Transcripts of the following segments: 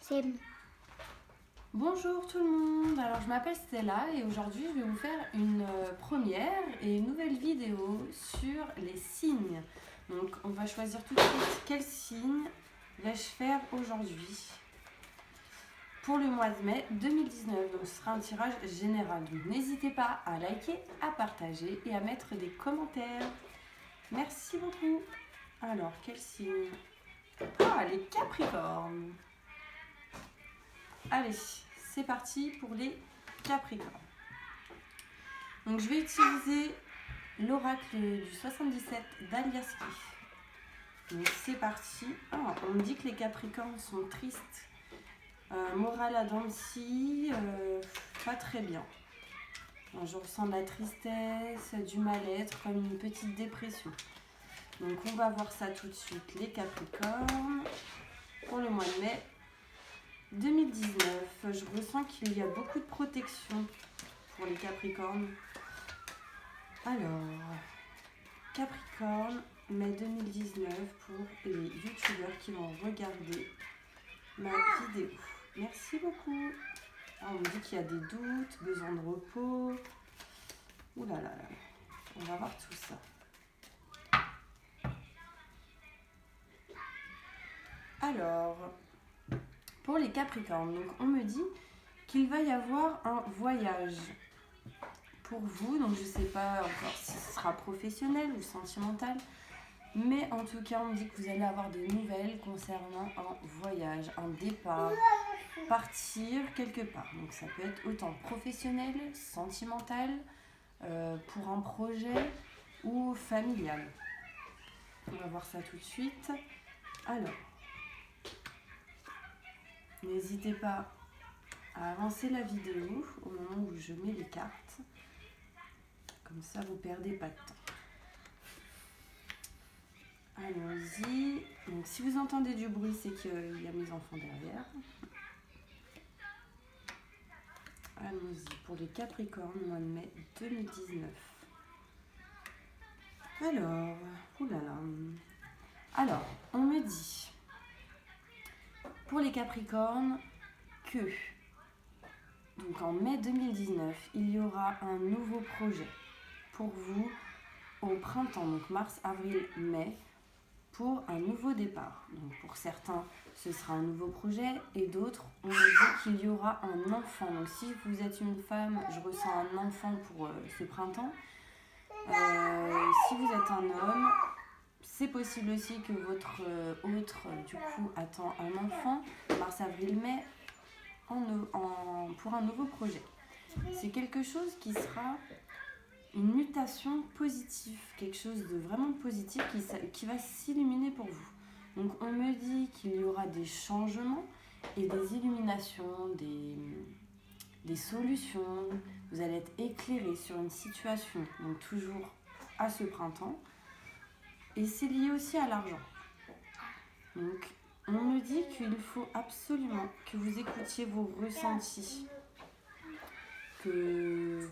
C'est Bonjour tout le monde, alors je m'appelle Stella et aujourd'hui je vais vous faire une première et une nouvelle vidéo sur les signes. Donc on va choisir tout de suite quel signe vais-je faire aujourd'hui pour le mois de mai 2019. Donc ce sera un tirage général. Donc n'hésitez pas à liker, à partager et à mettre des commentaires. Merci beaucoup. Alors quel signe? Ah, les Capricornes. Allez, c'est parti pour les Capricornes. Donc je vais utiliser l'oracle du 77 d'Aliaski. Donc c'est parti. Ah, on me dit que les Capricornes sont tristes. Morale à dents de scie, pas très bien. Je ressens de la tristesse, du mal-être, comme une petite dépression. Donc on va voir ça tout de suite, les Capricornes, pour le mois de mai 2019. Je ressens qu'il y a beaucoup de protection pour les Capricornes. Alors, Capricorne, mai 2019 pour les youtubeurs qui vont regarder ma vidéo. Merci beaucoup. Alors, on me dit qu'il y a des doutes, besoin de repos. Ouh là là là. On va voir tout ça. Alors, pour les Capricornes, donc on me dit qu'il va y avoir un voyage pour vous. Donc je ne sais pas encore si ce sera professionnel ou sentimental. Mais en tout cas, on me dit que vous allez avoir des nouvelles concernant un voyage, un départ, partir quelque part. Donc ça peut être autant professionnel, sentimental, pour un projet ou familial. On va voir ça tout de suite. Alors, n'hésitez pas à avancer la vidéo au moment où je mets les cartes. Comme ça, vous ne perdez pas de temps. Allons-y. Donc, si vous entendez du bruit, c'est qu'il y a mes enfants derrière. Allons-y pour les Capricornes, mois de mai 2019. Alors, oulala. Alors, on me dit pour les Capricornes que donc en mai 2019, il y aura un nouveau projet pour vous au printemps, donc mars, avril, mai, pour un nouveau départ. Donc pour certains, ce sera un nouveau projet et d'autres, on me dit qu'il y aura un enfant. Donc si vous êtes une femme, je ressens un enfant pour ce printemps. Si vous êtes un homme, c'est possible aussi que votre autre, du coup, attend un enfant, mars, avril, mai, pour un nouveau projet. C'est quelque chose qui sera une mutation positive, quelque chose de vraiment positif qui va s'illuminer pour vous. Donc on me dit qu'il y aura des changements et des illuminations, des solutions. Vous allez être éclairé sur une situation, donc toujours à ce printemps. Et c'est lié aussi à l'argent. Donc on me dit qu'il faut absolument que vous écoutiez vos ressentis. Que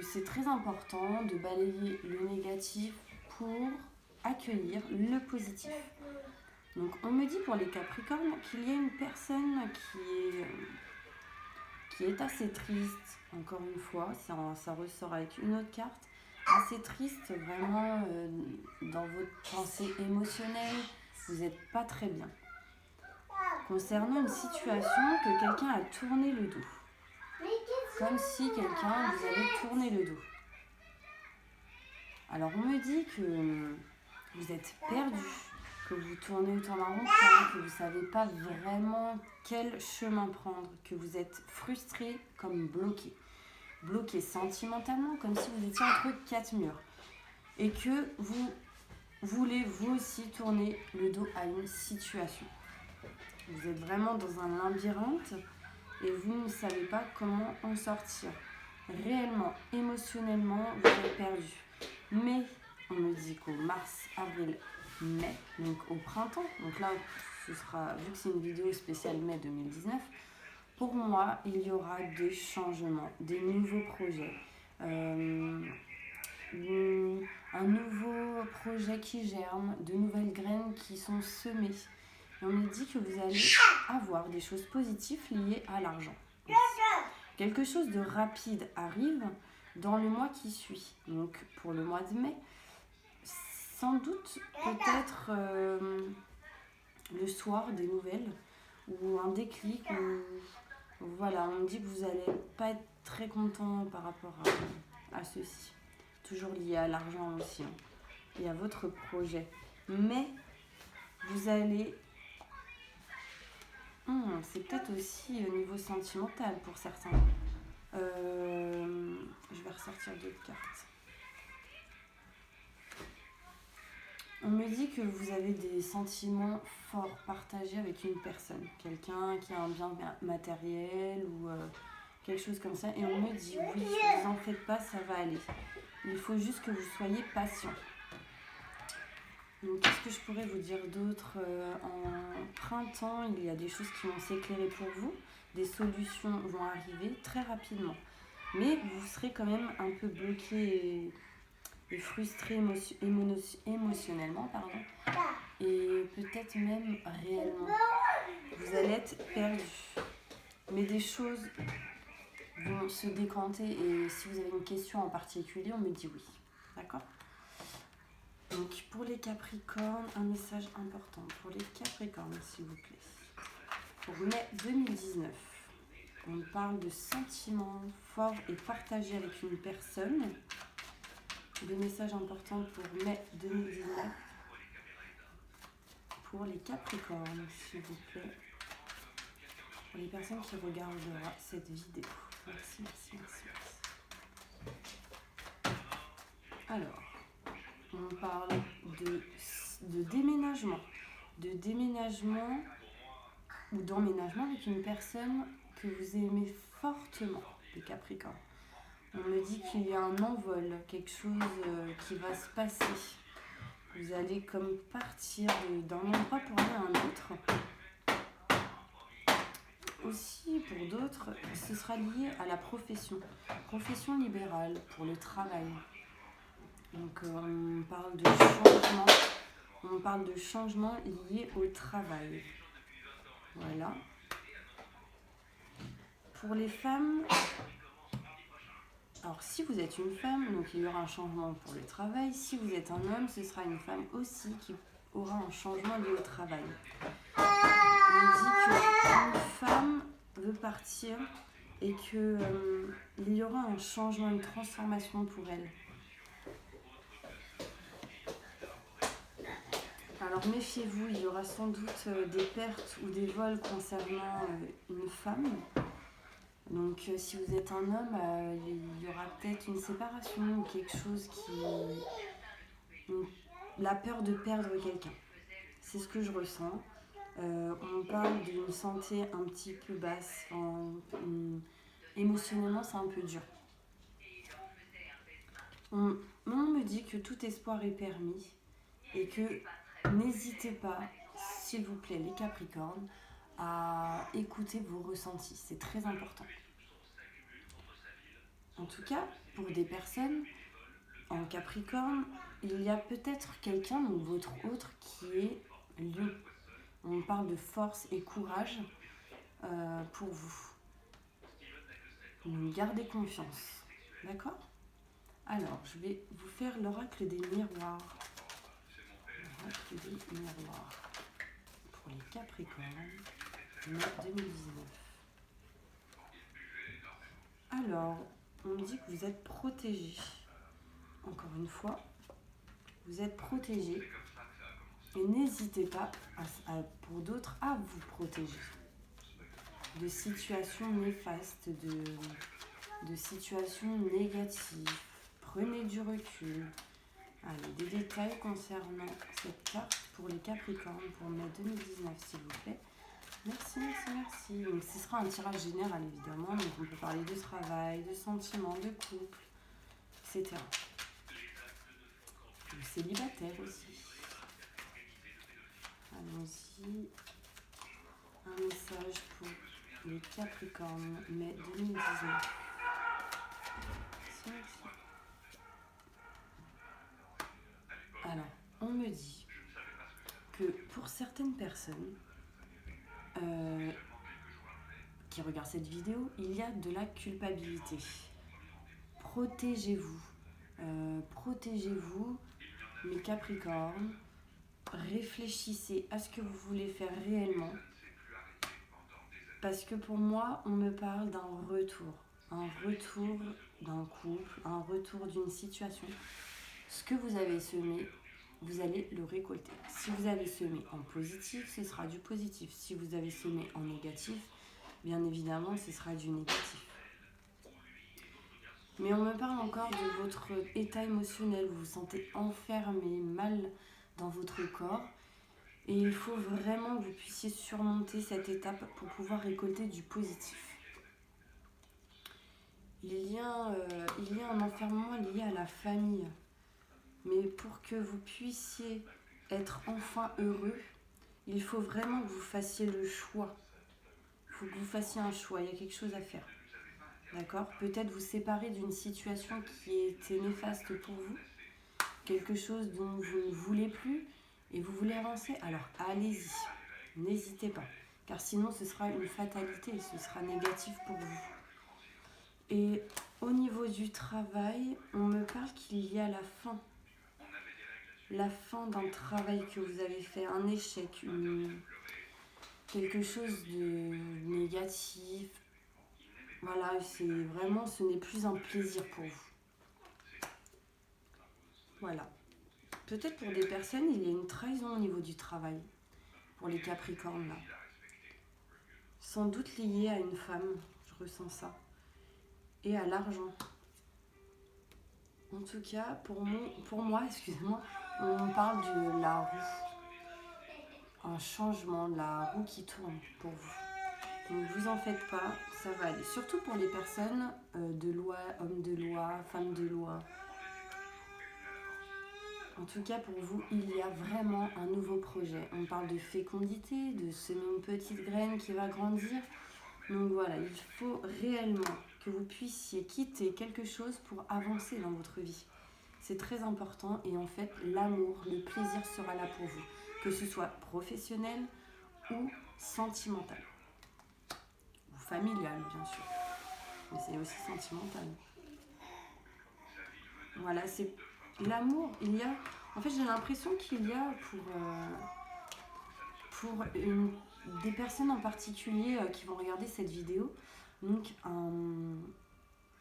c'est très important de balayer le négatif pour accueillir le positif. Donc on me dit pour les Capricornes qu'il y a une personne qui est assez triste, encore une fois, ça ressort avec une autre carte, assez triste vraiment dans votre pensée émotionnelle, vous n'êtes pas très bien. Concernant une situation que quelqu'un a tourné le dos. Comme si quelqu'un vous avait tourné le dos. Alors on me dit que vous êtes perdu, que vous tournez autour d'un rond-point, que vous ne savez pas vraiment quel chemin prendre, que vous êtes frustré comme bloqué. Bloqué sentimentalement, comme si vous étiez entre quatre murs. Et que vous voulez vous aussi tourner le dos à une situation. Vous êtes vraiment dans un labyrinthe et vous ne savez pas comment en sortir. Réellement, émotionnellement, vous êtes perdu. Mais on me dit qu'au mars, avril, mai, donc au printemps, donc là, ce sera, vu que c'est une vidéo spéciale mai 2019, pour moi, il y aura des changements, des nouveaux projets. Un nouveau projet qui germe, de nouvelles graines qui sont semées. Et On me dit que vous allez avoir des choses positives liées à l'argent. Quelque chose de rapide arrive dans le mois qui suit. Donc pour le mois de mai, sans doute peut-être le soir des nouvelles ou un déclic. Voilà, on me dit que vous n'allez pas être très content par rapport à ceci. Toujours lié à l'argent aussi et à votre projet. Mais vous allez... c'est peut-être aussi au niveau sentimental pour certains. Je vais ressortir d'autres cartes. On me dit que vous avez des sentiments forts partagés avec une personne. Quelqu'un qui a un bien matériel ou quelque chose comme ça. Et on me dit, oui, vous en faites pas, ça va aller. Il faut juste que vous soyez patient. Donc, qu'est-ce que je pourrais vous dire d'autre ? En printemps, il y a des choses qui vont s'éclairer pour vous. Des solutions vont arriver très rapidement. Mais vous serez quand même un peu bloqué et frustré émotionnellement. Et peut-être même réellement. Vous allez être perdu. Mais des choses vont se décanter. Et si vous avez une question en particulier, on me dit oui. D'accord ? Donc pour les Capricornes, un message important pour les Capricornes, s'il vous plaît. Pour mai 2019, on parle de sentiments forts et partagés avec une personne. Des messages importants pour mai 2019 pour les Capricornes, s'il vous plaît. Pour les personnes qui regarderont cette vidéo. Merci. Alors, on parle de déménagement. De déménagement ou d'emménagement avec une personne que vous aimez fortement, les Capricornes. On me dit qu'il y a un envol, quelque chose qui va se passer. Vous allez comme partir d'un endroit pour aller à un autre. Aussi, pour d'autres, ce sera lié à la profession. Profession libérale, pour le travail. Donc on parle de changement lié au travail. Voilà. Pour les femmes, alors si vous êtes une femme, donc il y aura un changement pour le travail. Si vous êtes un homme, ce sera une femme aussi qui aura un changement lié au travail. On dit qu'une femme veut partir et qu'il y aura un changement, une transformation pour elle. Alors méfiez-vous, il y aura sans doute des pertes ou des vols concernant une femme. Donc si vous êtes un homme, il y aura peut-être une séparation ou quelque chose la peur de perdre quelqu'un. C'est ce que je ressens. On parle d'une santé un petit peu basse. Émotionnellement, c'est un peu dur. On me dit que tout espoir est permis et que n'hésitez pas, s'il vous plaît, les Capricornes, à écouter vos ressentis. C'est très important. En tout cas, pour des personnes en Capricorne, il y a peut-être quelqu'un, donc votre autre, qui est Lion. On parle de force et courage pour vous. Donc, gardez confiance. D'accord ? Alors, je vais vous faire l'oracle des miroirs. L'oracle des miroirs. Pour les Capricornes, mai 2019. Alors, on me dit que vous êtes protégés. Encore une fois, vous êtes protégés. Et n'hésitez pas, pour d'autres, à vous protéger de situations néfastes, de situations négatives. Prenez du recul. Allez, des détails concernant cette carte pour les Capricornes pour mai 2019, s'il vous plaît. Merci. Donc, ce sera un tirage général, évidemment. Donc, on peut parler de travail, de sentiments, de couple, etc. Le célibataire aussi. Allons-y. Un message pour les Capricornes, mai 2019. Alors, on me dit que pour certaines personnes, qui regarde cette vidéo, il y a de la culpabilité. Protégez-vous. Protégez-vous, mes Capricornes. Réfléchissez à ce que vous voulez faire réellement. Parce que pour moi, on me parle d'un retour. Un retour d'un couple, un retour d'une situation. Ce que vous avez semé, vous allez le récolter. Si vous avez semé en positif, ce sera du positif. Si vous avez semé en négatif, bien évidemment, ce sera du négatif. Mais on me parle encore de votre état émotionnel. Vous vous sentez enfermé, mal dans votre corps. Et il faut vraiment que vous puissiez surmonter cette étape pour pouvoir récolter du positif. Il y a un enfermement lié à la famille. Mais pour que vous puissiez être enfin heureux, il faut vraiment que vous fassiez le choix. Il faut que vous fassiez un choix, il y a quelque chose à faire. D'accord ? Peut-être vous séparer d'une situation qui était néfaste pour vous, quelque chose dont vous ne voulez plus et vous voulez avancer. Alors allez-y, n'hésitez pas, car sinon ce sera une fatalité, ce sera négatif pour vous. Et au niveau du travail, on me parle qu'il y a la fin d'un travail que vous avez fait, un échec, quelque chose de négatif. Voilà, c'est vraiment, ce n'est plus un plaisir pour vous. Voilà. Peut-être pour des personnes, il y a une trahison au niveau du travail, pour les Capricornes là. Sans doute liée à une femme, je ressens ça, et à l'argent. En tout cas, pour moi, excusez-moi, on parle de la roue. Un changement de la roue qui tourne pour vous. Donc vous en faites pas, ça va aller. Surtout pour les personnes de loi, hommes de loi, femmes de loi. En tout cas, pour vous, il y a vraiment un nouveau projet. On parle de fécondité, de semer une petite graine qui va grandir. Donc voilà, il faut réellement que vous puissiez quitter quelque chose pour avancer dans votre vie. C'est très important et en fait, l'amour, le plaisir sera là pour vous. Que ce soit professionnel ou sentimental. Ou familial, bien sûr. Mais c'est aussi sentimental. Voilà, c'est l'amour. Il y a... En fait, j'ai l'impression qu'il y a pour des personnes en particulier qui vont regarder cette vidéo, donc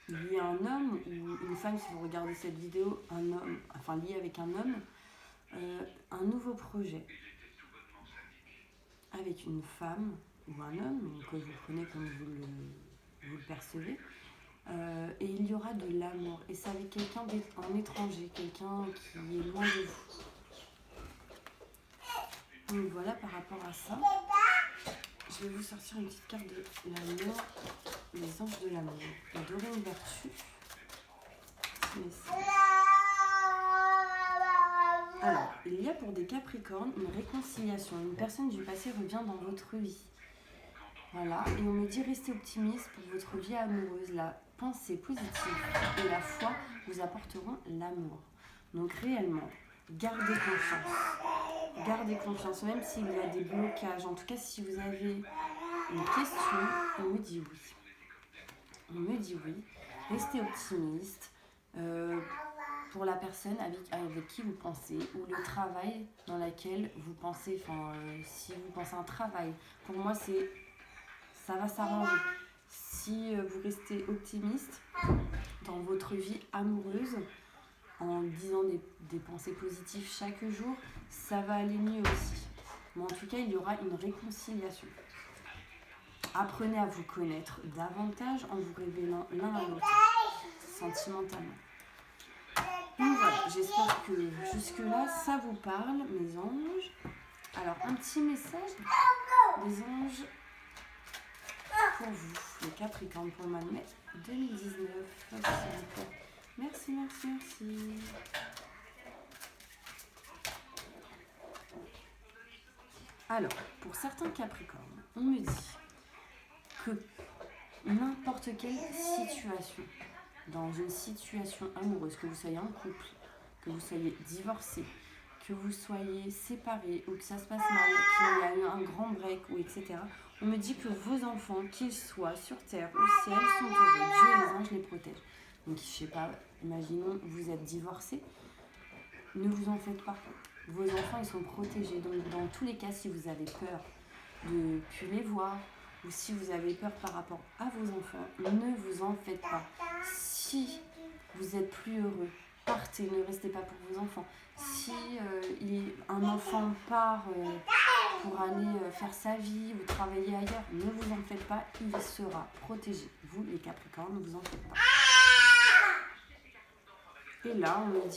lié à un homme ou une femme qui vont regarder cette vidéo, un homme, enfin lié avec un homme, un nouveau projet avec une femme ou un homme, que vous prenez comme vous le percevez, et il y aura de l'amour. Et c'est avec quelqu'un en étranger, quelqu'un qui est loin de vous. Donc voilà par rapport à ça. Je vais vous sortir une petite carte de l'amour, les anges de l'amour. Adorer une vertu. Alors, il y a pour des Capricornes une réconciliation. Une personne du passé revient dans votre vie. Voilà, et on me dit restez optimiste pour votre vie amoureuse. La pensée positive et la foi vous apporteront l'amour. Donc réellement, gardez confiance. Gardez confiance, même s'il y a des blocages. En tout cas, si vous avez une question, on me dit oui. On me dit oui. Restez optimiste pour la personne avec qui vous pensez ou le travail dans lequel vous pensez. Si vous pensez à un travail, pour moi, ça va s'arranger. Si vous restez optimiste dans votre vie amoureuse, en disant des pensées positives chaque jour, ça va aller mieux aussi. Mais en tout cas, il y aura une réconciliation. Apprenez à vous connaître davantage en vous révélant l'un à l'autre, sentimentalement. Donc voilà, j'espère que jusque-là, ça vous parle, mes anges. Alors, un petit message des anges pour vous, les Capricornes, pour le mois de mai 2019. Merci, merci, merci. Alors, pour certains Capricornes, on me dit que n'importe quelle situation, dans une situation amoureuse, que vous soyez en couple, que vous soyez divorcé, que vous soyez séparé ou que ça se passe mal, qu'il y a eu un grand break, ou etc., On me dit que vos enfants, qu'ils soient sur terre ou ciel, sont heureux. Dieu et les anges les protègent. Donc, je sais pas, imaginons, vous êtes divorcé. Ne vous en faites pas. Vos enfants, ils sont protégés. Donc, dans tous les cas, si vous avez peur de ne plus les voir, ou si vous avez peur par rapport à vos enfants, ne vous en faites pas. Si vous êtes plus heureux, partez, ne restez pas pour vos enfants. Si un enfant part pour aller faire sa vie ou travailler ailleurs, ne vous en faites pas, il sera protégé. Vous, les Capricornes, ne vous en faites pas. Et là, on me dit